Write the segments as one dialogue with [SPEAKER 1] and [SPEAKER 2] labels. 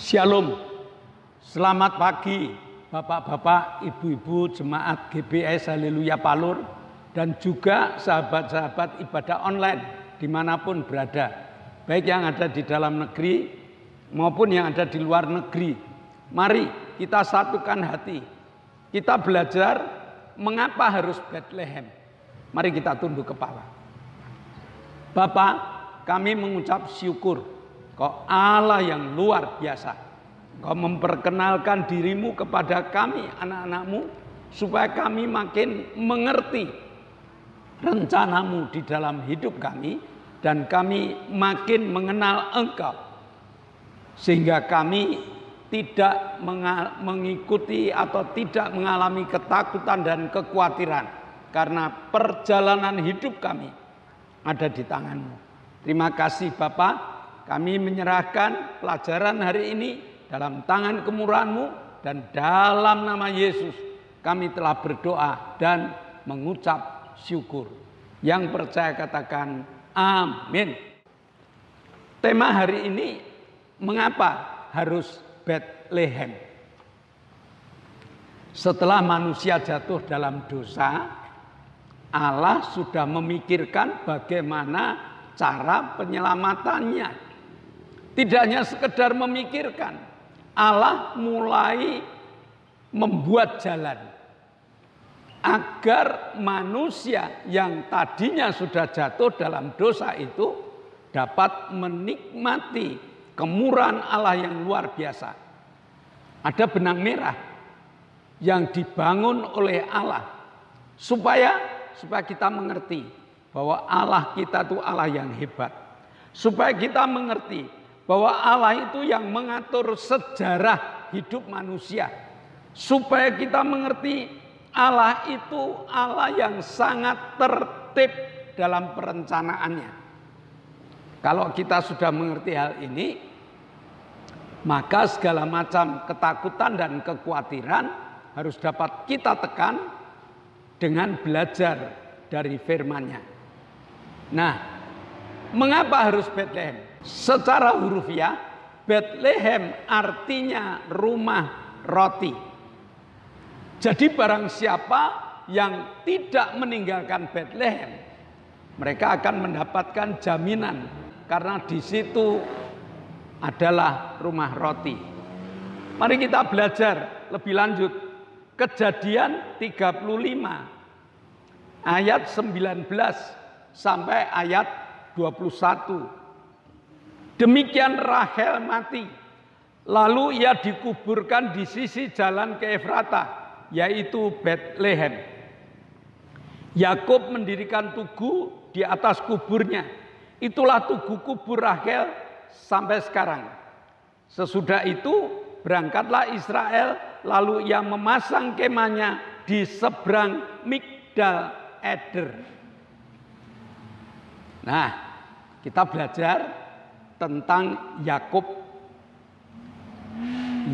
[SPEAKER 1] Shalom, selamat pagi Bapak-bapak, Ibu-ibu Jemaat GBS Haleluya Palur dan juga sahabat-sahabat ibadah online dimanapun berada, baik yang ada di dalam negeri maupun yang ada di luar negeri. Mari kita satukan hati, kita belajar mengapa harus Bethlehem. Mari kita tunduk kepala. Bapa, kami mengucap syukur Kau Allah yang luar biasa. Kau memperkenalkan dirimu kepada kami anak-anakmu supaya kami makin mengerti rencanamu di dalam hidup kami dan kami makin mengenal Engkau sehingga kami tidak mengikuti atau tidak mengalami ketakutan dan kekhawatiran karena perjalanan hidup kami ada di tangan-Mu. Terima kasih Bapak. Kami menyerahkan pelajaran hari ini dalam tangan kemurahan-Mu dan dalam nama Yesus kami telah berdoa dan mengucap syukur. Yang percaya katakan amin. Tema hari ini, mengapa harus Bethlehem? Setelah manusia jatuh dalam dosa, Allah sudah memikirkan bagaimana cara penyelamatannya. Tidak hanya sekedar memikirkan, Allah mulai membuat jalan agar manusia yang tadinya sudah jatuh dalam dosa itu dapat menikmati kemurahan Allah yang luar biasa. Ada benang merah yang dibangun oleh Allah supaya kita mengerti bahwa Allah kita itu Allah yang hebat. Supaya kita mengerti bahwa Allah itu yang mengatur sejarah hidup manusia. Supaya kita mengerti Allah itu Allah yang sangat tertib dalam perencanaannya. Kalau kita sudah mengerti hal ini, maka segala macam ketakutan dan kekhawatiran harus dapat kita tekan dengan belajar dari firman-Nya. Nah, mengapa harus Bethlehem? Secara hurufiah, Bethlehem artinya rumah roti. Jadi barang siapa yang tidak meninggalkan Bethlehem, mereka akan mendapatkan jaminan karena di situ adalah rumah roti. Mari kita belajar lebih lanjut. Kejadian 35 ayat 19 sampai ayat 21. Demikian Rahel mati. Lalu ia dikuburkan di sisi jalan ke Efrata, yaitu Bethlehem. Yakub mendirikan tugu di atas kuburnya. Itulah tugu kubur Rahel sampai sekarang. Sesudah itu berangkatlah Israel, lalu ia memasang kemahnya di seberang Migdal Eder. Nah, kita belajar tentang Yakub.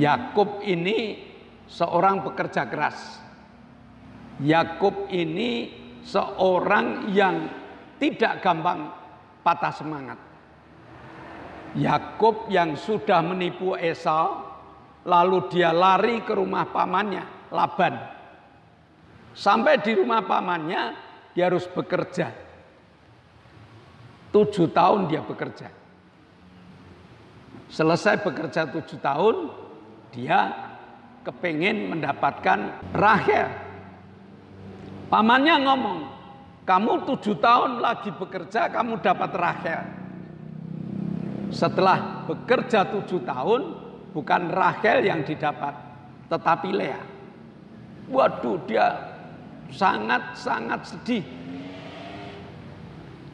[SPEAKER 1] Yakub ini seorang pekerja keras. Yakub ini seorang yang tidak gampang patah semangat. Yakub yang sudah menipu Esau, lalu dia lari ke rumah pamannya, Laban. Sampai di rumah pamannya, dia harus bekerja. 7 tahun dia bekerja. Selesai bekerja 7 tahun, dia kepingin mendapatkan Rahel. Pamannya ngomong, kamu 7 tahun lagi bekerja, kamu dapat Rahel. Setelah bekerja 7 tahun, bukan Rahel yang didapat, tetapi Lea. Waduh, dia sangat-sangat sedih.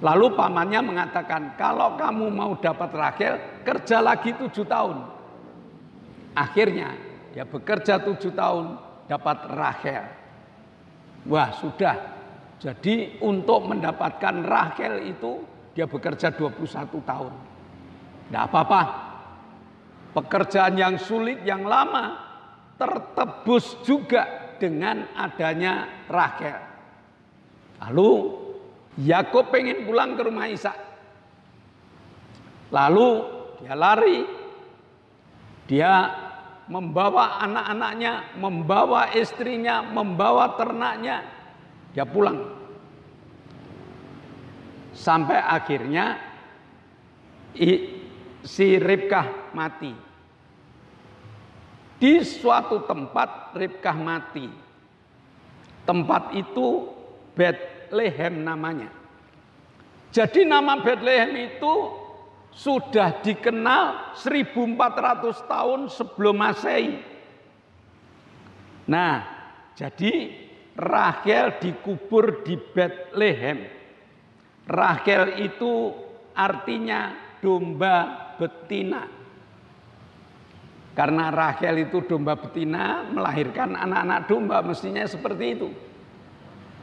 [SPEAKER 1] Lalu pamannya mengatakan, kalau kamu mau dapat Rahel, kerja lagi 7 tahun. Akhirnya dia bekerja 7 tahun, dapat Rahel. Wah, sudah. Jadi untuk mendapatkan Rahel itu, dia bekerja 21 tahun. Tidak apa-apa. Pekerjaan yang sulit, yang lama, tertebus juga dengan adanya Rahel. Lalu Yakub pengen pulang ke rumah Ishak. Lalu dia lari Dia membawa anak-anaknya, membawa istrinya, membawa ternaknya. Dia pulang. Sampai akhirnya si Ribkah mati. Di suatu tempat Ribkah mati. Tempat itu Betlehem namanya. Jadi nama Betlehem itu sudah dikenal 1400 tahun sebelum Masehi. Nah, jadi Rahel dikubur di Betlehem. Rahel itu artinya domba betina. Karena Rahel itu domba betina melahirkan anak-anak domba, mestinya seperti itu.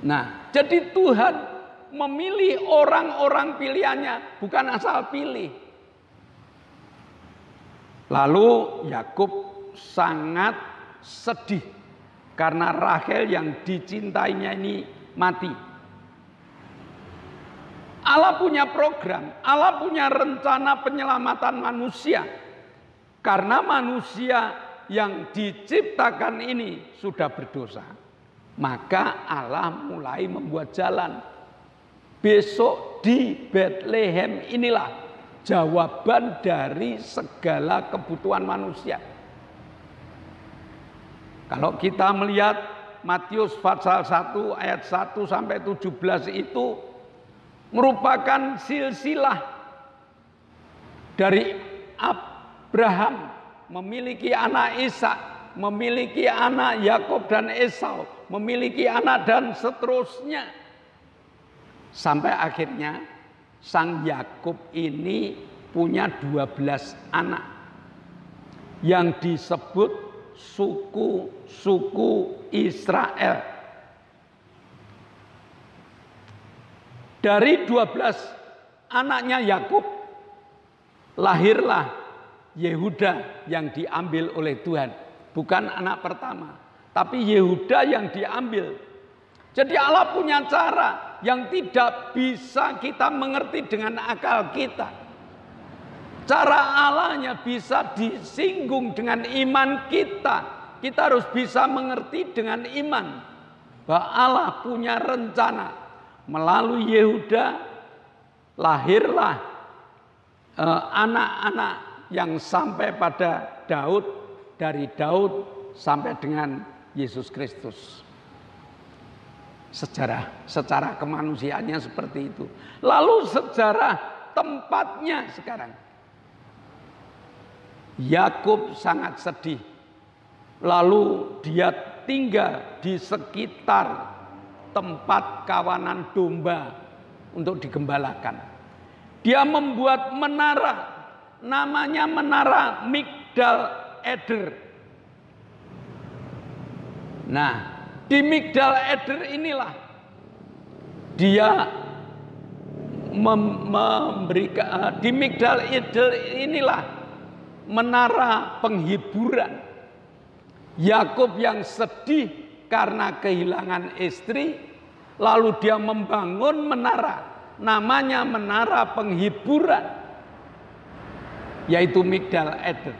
[SPEAKER 1] Nah, jadi Tuhan memilih orang-orang pilihannya, bukan asal pilih. Lalu Yakub sangat sedih karena Rahel yang dicintainya ini mati. Allah punya program, Allah punya rencana penyelamatan manusia. Karena manusia yang diciptakan ini sudah berdosa, maka Allah mulai membuat jalan. Besok di Betlehem inilah jawaban dari segala kebutuhan manusia. Kalau kita melihat Matius pasal 1 ayat 1 sampai 17 itu merupakan silsilah dari Abraham memiliki anak Ishak, memiliki anak Yakub dan Esau, memiliki anak dan seterusnya. Sampai akhirnya sang Yakub ini punya 12 anak yang disebut suku-suku Israel. Dari 12 anaknya Yakub lahirlah Yehuda yang diambil oleh Tuhan. Bukan anak pertama, tapi Yehuda yang diambil. Jadi Allah punya cara yang tidak bisa kita mengerti dengan akal kita. Cara Allahnya bisa disinggung dengan iman kita. Kita harus bisa mengerti dengan iman bahwa Allah punya rencana. Melalui Yehuda lahirlah anak-anak yang sampai pada Daud, dari Daud sampai dengan Yesus Kristus. Secara kemanusiaannya seperti itu. Lalu sejarah tempatnya sekarang. Yakub sangat sedih. Lalu dia tinggal di sekitar tempat kawanan domba untuk digembalakan. Dia membuat menara, namanya menara Migdal Eder. Nah, di Migdal Eder inilah dia memberikan, di Migdal Eder inilah menara penghiburan. Yakub yang sedih karena kehilangan istri, lalu dia membangun menara, namanya menara penghiburan, yaitu Migdal Eder.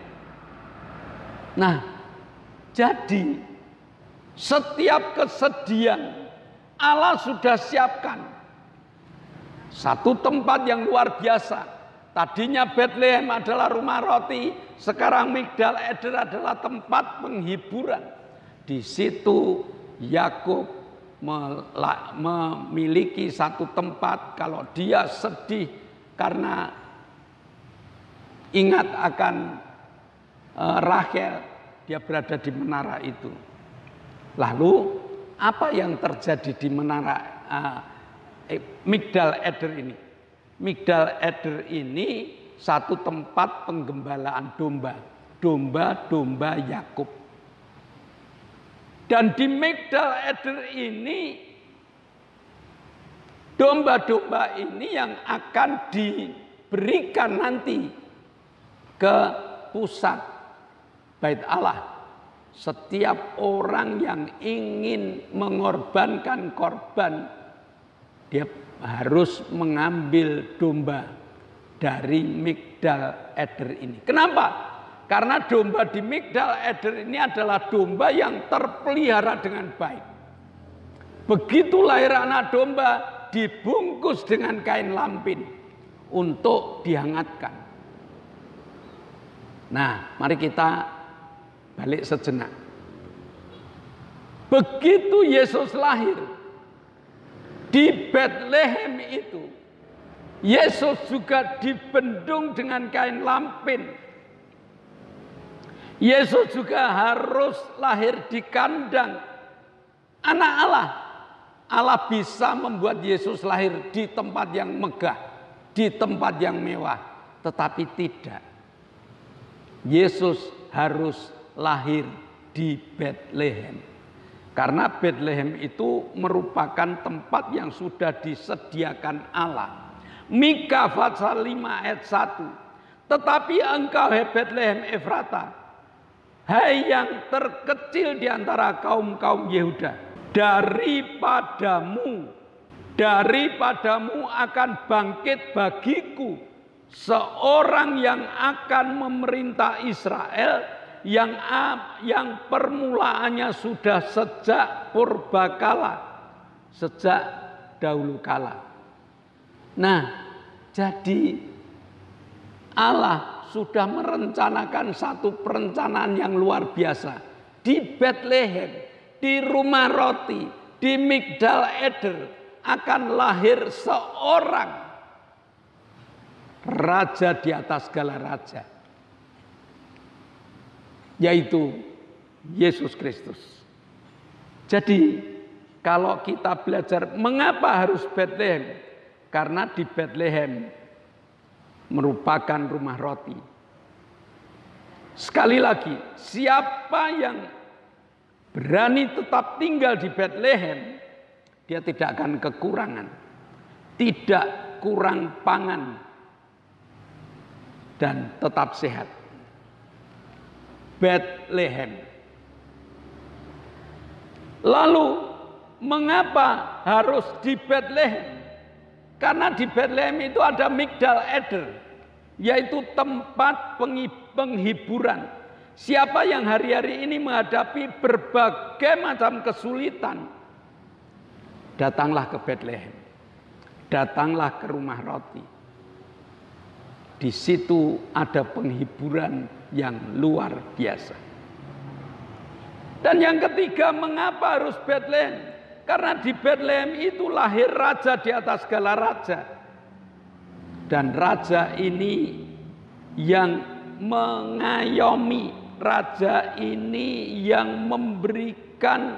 [SPEAKER 1] Nah, jadi setiap kesedihan Allah sudah siapkan satu tempat yang luar biasa. Tadinya Betlehem adalah rumah roti, sekarang Migdal Eder adalah tempat penghiburan. Di situ Yakub memiliki satu tempat kalau dia sedih karena ingat akan Rahel, dia berada di menara itu. Lalu apa yang terjadi di menara Migdal Eder ini? Migdal Eder ini satu tempat penggembalaan domba, domba-domba Yakub. Dan di Migdal Eder ini domba-domba ini yang akan diberikan nanti ke pusat Bait Allah. Setiap orang yang ingin mengorbankan korban, dia harus mengambil domba dari Migdal Eder ini. Kenapa? Karena domba di Migdal Eder ini adalah domba yang terpelihara dengan baik. Begitu lahir anak domba, dibungkus dengan kain lampin untuk dihangatkan. Nah, mari kita balik sejenak. Begitu Yesus lahir di Betlehem itu, Yesus juga dibendung dengan kain lampin. Yesus juga harus lahir di kandang. Anak Allah. Allah bisa membuat Yesus lahir di tempat yang megah, di tempat yang mewah. Tetapi tidak. Yesus harus lahir di Betlehem. Karena Betlehem itu merupakan tempat yang sudah disediakan Allah. Mika pasal 5 ayat 1. Tetapi engkau hai Betlehem Efrata, hai yang terkecil di antara kaum-kaum Yehuda, daripadamu akan bangkit bagiku seorang yang akan memerintah Israel, yang permulaannya sudah sejak purbakala, sejak dahulu kala. Nah, jadi Allah sudah merencanakan satu perencanaan yang luar biasa di Betlehem. Di rumah roti, di Migdal Eder akan lahir seorang raja di atas segala raja, yaitu Yesus Kristus. Jadi kalau kita belajar mengapa harus Betlehem, karena di Betlehem merupakan rumah roti. Sekali lagi, siapa yang berani tetap tinggal di Betlehem, dia tidak akan kekurangan, tidak kurang pangan, dan tetap sehat. Betlehem. Lalu mengapa harus di Betlehem? Karena di Betlehem itu ada Migdal Eder, yaitu tempat penghiburan. Siapa yang hari-hari ini menghadapi berbagai macam kesulitan, datanglah ke Betlehem, datanglah ke rumah roti. Di situ ada penghiburan yang luar biasa. Dan yang ketiga, mengapa harus Betlehem? Karena di Betlehem itu lahir raja di atas segala raja. Dan raja ini yang mengayomi, raja ini yang memberikan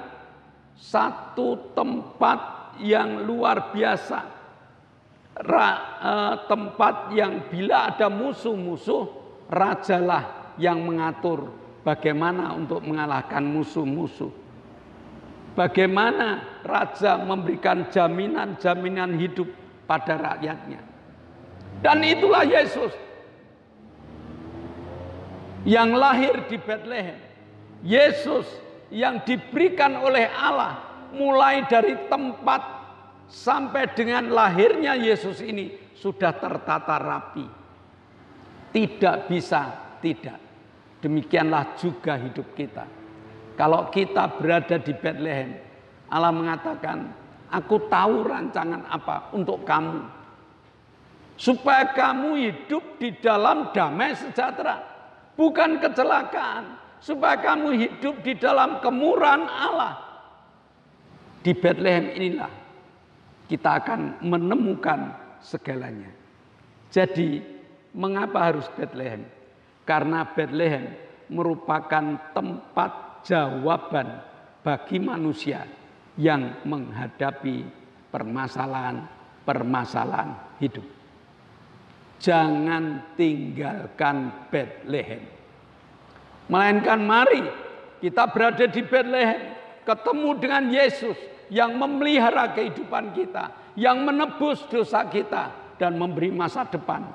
[SPEAKER 1] satu tempat yang luar biasa. Tempat yang bila ada musuh-musuh, rajalah yang mengatur bagaimana untuk mengalahkan musuh-musuh. Bagaimana raja memberikan jaminan-jaminan hidup pada rakyatnya. Dan itulah Yesus yang lahir di Betlehem. Yesus yang diberikan oleh Allah mulai dari tempat sampai dengan lahirnya Yesus ini sudah tertata rapi. Tidak bisa tidak. Demikianlah juga hidup kita. Kalau kita berada di Betlehem, Allah mengatakan, aku tahu rancangan apa untuk kamu. Supaya kamu hidup di dalam damai sejahtera. Bukan kecelakaan, supaya kamu hidup di dalam kemurahan Allah. Di Betlehem inilah kita akan menemukan segalanya. Jadi, mengapa harus Betlehem? Karena Betlehem merupakan tempat jawaban bagi manusia yang menghadapi permasalahan hidup. Jangan tinggalkan Betlehem. Melainkan mari kita berada di Betlehem, ketemu dengan Yesus yang memelihara kehidupan kita, yang menebus dosa kita, dan memberi masa depan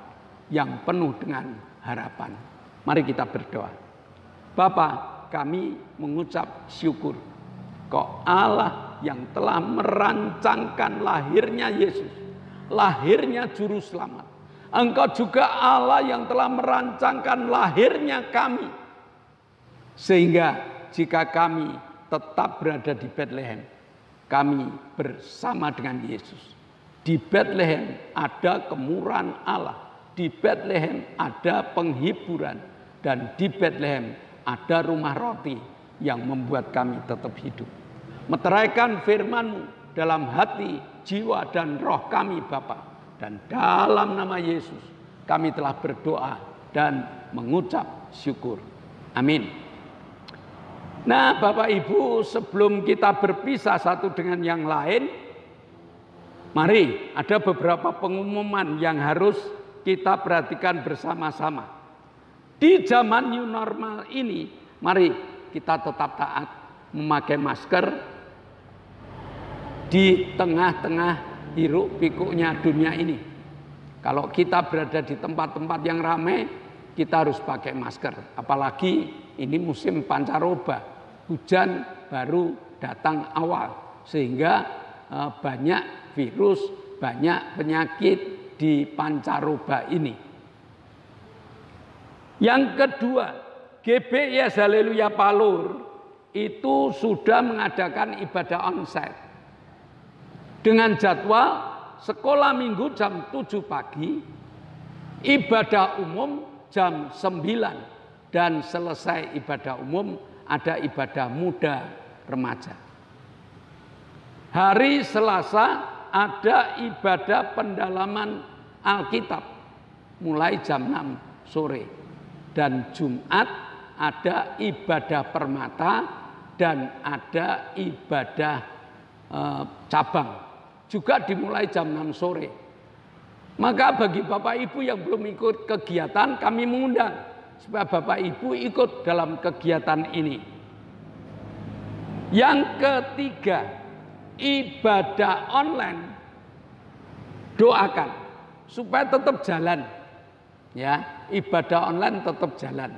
[SPEAKER 1] yang penuh dengan harapan. Mari kita berdoa. Bapa, kami mengucap syukur kok Allah yang telah merancangkan lahirnya Yesus, lahirnya Juru Selamat, Engkau juga Allah yang telah merancangkan lahirnya kami. Sehingga jika kami tetap berada di Bethlehem, kami bersama dengan Yesus. Di Bethlehem ada kemurahan Allah. Di Bethlehem ada penghiburan. Dan di Bethlehem ada rumah roti yang membuat kami tetap hidup. Meteraikan firman-Mu dalam hati, jiwa, dan roh kami Bapa. Dan dalam nama Yesus kami telah berdoa dan mengucap syukur. Amin. Nah Bapak Ibu, sebelum kita berpisah satu dengan yang lain, mari ada beberapa pengumuman yang harus kita perhatikan bersama-sama. Di zaman new normal ini, mari kita tetap taat memakai masker di tengah-tengah hiruk pikuknya dunia ini. Kalau kita berada di tempat-tempat yang ramai, kita harus pakai masker. Apalagi ini musim pancaroba, hujan baru datang awal, sehingga banyak virus, banyak penyakit di pancaroba ini. Yang kedua, GBIS Haleluya Palur itu sudah mengadakan ibadah onsite dengan jadwal sekolah minggu jam 7 pagi, ibadah umum jam 9, dan selesai ibadah umum ada ibadah muda remaja. Hari Selasa ada ibadah pendalaman Alkitab mulai jam 6 sore. Dan Jumat ada ibadah permata dan ada ibadah cabang. Juga dimulai jam 6 sore. Maka bagi Bapak Ibu yang belum ikut kegiatan, kami mengundang supaya Bapak Ibu ikut dalam kegiatan ini. Yang ketiga, ibadah online doakan supaya tetap jalan. Ya, ibadah online tetap jalan.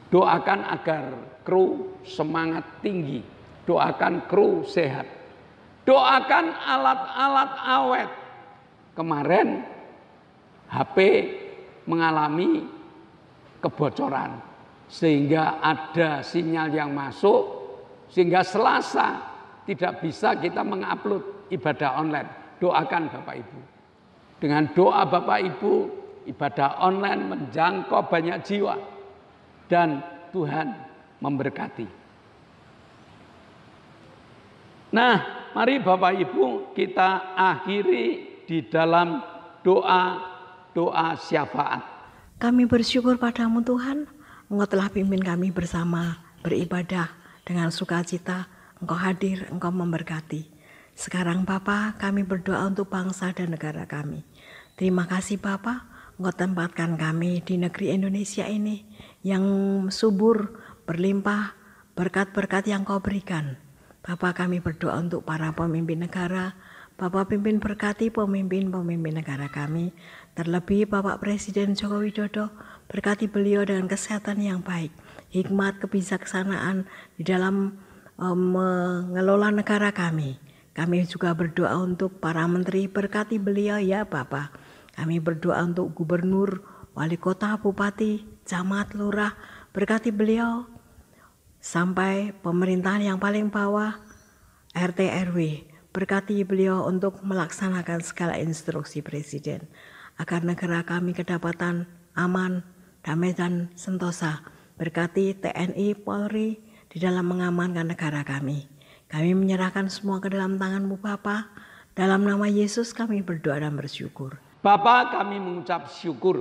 [SPEAKER 1] Doakan agar kru semangat tinggi, doakan kru sehat. Doakan alat-alat awet. Kemarin HP mengalami kebocoran sehingga ada sinyal yang masuk, sehingga Selasa tidak bisa kita mengupload ibadah online. Doakan Bapak Ibu. Dengan doa Bapak Ibu, ibadah online menjangkau banyak jiwa dan Tuhan memberkati. Nah, mari Bapak Ibu kita akhiri di dalam doa syafaat.
[SPEAKER 2] Kami bersyukur padamu Tuhan, Engkau telah pimpin kami bersama beribadah dengan sukacita, Engkau hadir, Engkau memberkati. Sekarang Bapa, kami berdoa untuk bangsa dan negara kami. Terima kasih Bapa, Engkau tempatkan kami di negeri Indonesia ini yang subur, berlimpah, berkat-berkat yang Kau berikan. Bapak, kami berdoa untuk para pemimpin negara. Bapak pimpin berkati pemimpin-pemimpin negara kami. Terlebih Bapak Presiden Joko Widodo, berkati beliau dengan kesehatan yang baik, hikmat, kebijaksanaan di dalam mengelola negara kami. Kami juga berdoa untuk para menteri, berkati beliau ya Bapak. Kami berdoa untuk gubernur, wali kota, bupati, camat, lurah, berkati beliau. Sampai pemerintahan yang paling bawah, RT RW, berkati beliau untuk melaksanakan segala instruksi Presiden, agar negara kami kedapatan aman, damai dan sentosa. Berkati TNI, Polri di dalam mengamankan negara kami. Kami menyerahkan semua ke dalam tangan-Mu Bapa. Dalam nama Yesus kami berdoa dan bersyukur.
[SPEAKER 1] Bapa, kami mengucap syukur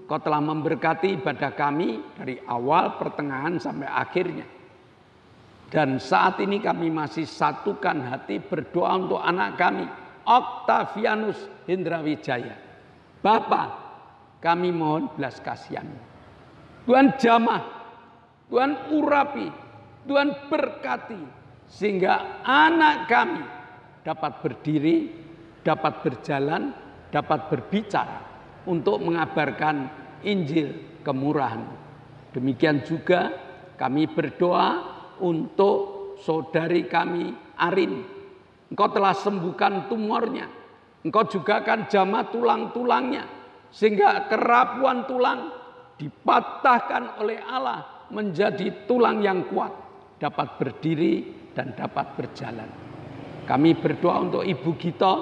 [SPEAKER 1] Kau telah memberkati ibadah kami dari awal, pertengahan sampai akhirnya. Dan saat ini kami masih satukan hati berdoa untuk anak kami, Octavianus Hindrawijaya. Bapa, kami mohon belas kasihan-Mu. Tuhan jamah, Tuhan urapi, Tuhan berkati, sehingga anak kami dapat berdiri, dapat berjalan, dapat berbicara untuk mengabarkan Injil kemurahan. Demikian juga kami berdoa untuk saudari kami Arin. Engkau telah sembuhkan tumornya. Engkau juga akan jamah tulang-tulangnya. sehingga kerapuan tulang dipatahkan oleh Allah menjadi tulang yang kuat, dapat berdiri dan dapat berjalan. Kami berdoa untuk Ibu Gito,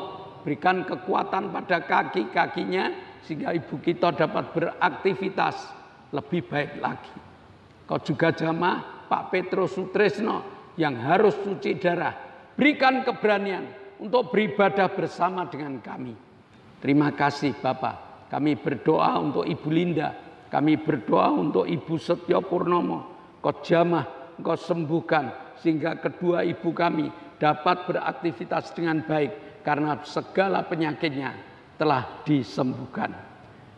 [SPEAKER 1] berikan kekuatan pada kaki-kakinya sehingga Ibu Gito dapat beraktivitas lebih baik lagi. Kau juga jamaah Pak Petrus Sutresno yang harus cuci darah, berikan keberanian untuk beribadah bersama dengan kami. Terima kasih Bapak. Kami berdoa untuk Ibu Linda, kami berdoa untuk Ibu Setyo Purnomo. Kau jamah, Kau sembuhkan sehingga kedua ibu kami dapat beraktivitas dengan baik karena segala penyakitnya telah disembuhkan.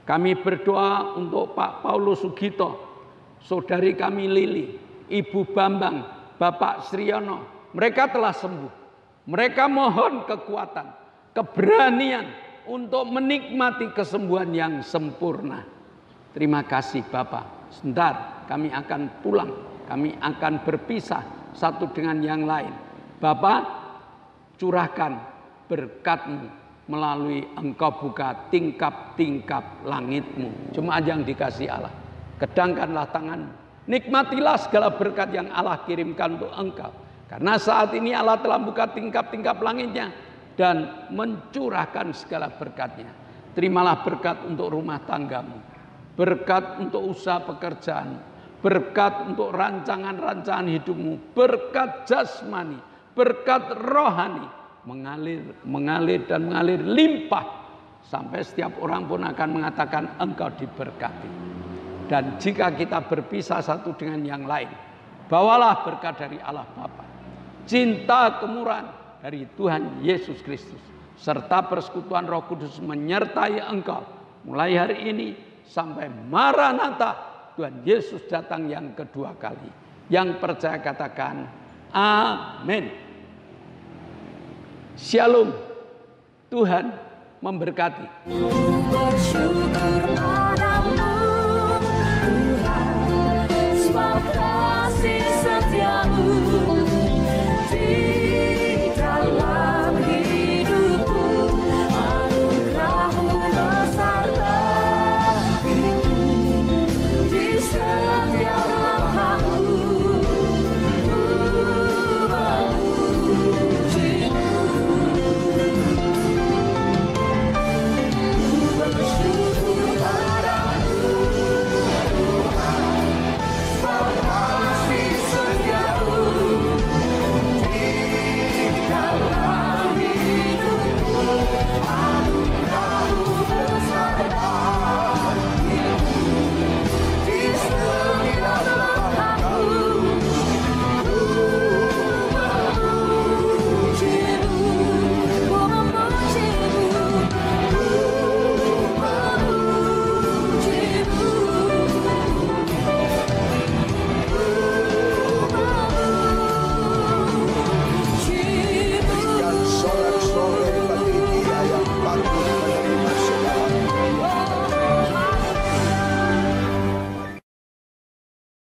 [SPEAKER 1] Kami berdoa untuk Pak Paulus Sugito, saudari kami Lili, Ibu Bambang, Bapak Sriono. Mereka telah sembuh. Mereka mohon kekuatan, keberanian untuk menikmati kesembuhan yang sempurna. Terima kasih Bapak. Sebentar kami akan pulang. Kami akan berpisah satu dengan yang lain. Bapak, curahkan berkat-Mu melalui Engkau buka tingkap-tingkap langit-Mu. Jemaat yang dikasihi Allah, kedangkanlah tangan-Mu. Nikmatilah segala berkat yang Allah kirimkan untuk engkau. Karena saat ini Allah telah buka tingkap-tingkap langitnya dan mencurahkan segala berkatnya. Terimalah berkat untuk rumah tanggamu, berkat untuk usaha pekerjaan, berkat untuk rancangan-rancangan hidupmu, berkat jasmani, berkat rohani, mengalir dan mengalir limpah. Sampai setiap orang pun akan mengatakan engkau diberkati. Dan jika kita berpisah satu dengan yang lain, bawalah berkat dari Allah Bapa, cinta kemurahan dari Tuhan Yesus Kristus, serta persekutuan Roh Kudus menyertai engkau mulai hari ini sampai Maranatha, Tuhan Yesus datang yang kedua kali. Yang percaya katakan amin. Shalom. Tuhan memberkati.